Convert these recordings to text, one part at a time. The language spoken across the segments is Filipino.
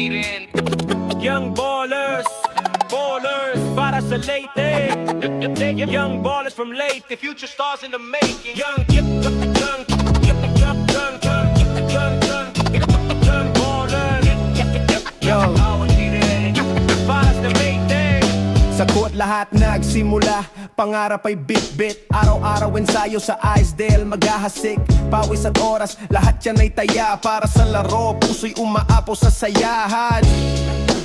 Young ballers, ballers para sa Leyte. Young ballers from Leyte, future stars in the making. Young ballers. Yo. Para sa Leyte. Sa court lahat nagsimula, pangarap ay bit-bit. Araw-araw ensayo sa Isdale, maghahasik. Pawis at oras, lahat yan ay taya. Para sa laro, puso'y umaapaw sa sayahan.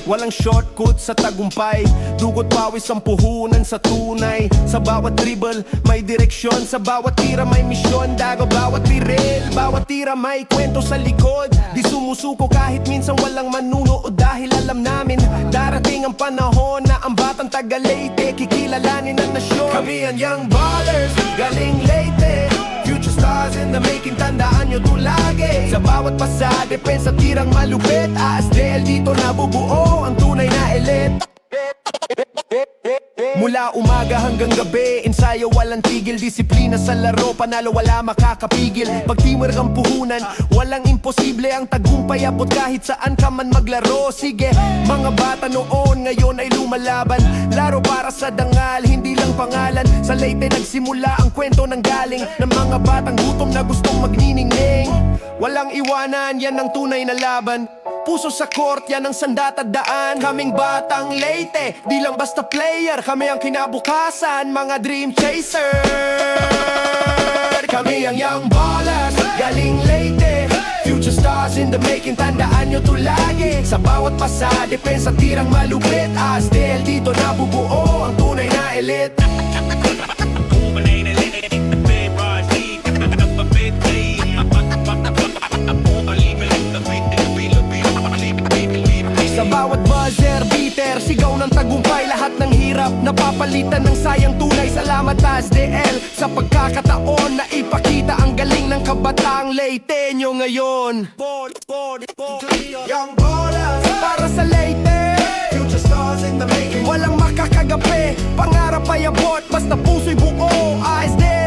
Walang shortcut sa tagumpay, dugot pawis ang puhunan sa tunay. Sa bawat dribble, may direksyon. Sa bawat tira may misyon. Dago bawat birel, bawat tira may kwento sa likod. Di sumusuko kahit minsan walang manunood. Dahil alam namin, darating ang panahon na ang batang taga Leyte kikilalanin ang nasyon. Kami ang young ballers, galing Leyte. Future stars in the making, tandaan nyo to lagi. Sa bawat pasa, depensa, tirang malupit. ASDL dito nabubuo ang tunay na elite. Mula umaga hanggang gabi, ensayo walang tigil. Disiplina sa laro, panalo wala makakapigil. Pag teamwork ang puhunan, walang imposible. Ang tagumpay abot kahit saan ka man maglaro. Sige, mga bata noon, ngayon ay lumalaban. Laro para sa dangal, hindi lang pangalan. Sa Leyte nagsimula ang kwento ng galing ng mga batang gutom na gustong magniningning. Walang iwanan, yan ang tunay na laban. Puso sa court, yan ang sandat at daan. Kaming batang Leyte, di lang basta player. Kami ang kinabukasan, mga dream chaser. Kami ang young ballers, galing Leyte. Future stars in the making, tandaan nyo to lagi. Sa bawat pasa, depensa, tirang malupit. ASDL dito nabubuo ang tunay na elite. Sa bawat buzzer beater, sigaw ng tagumpay. Lahat ng hirap napapalitan ng sayang tunay. Salamat ASDL sa pagkakataon na ipakita ang galing ng kabataang Leyteño ngayon. Young ballers para sa Leyte, future stars in the making. Walang makakagapi, pangarap ay abot, basta puso'y buo. ASDL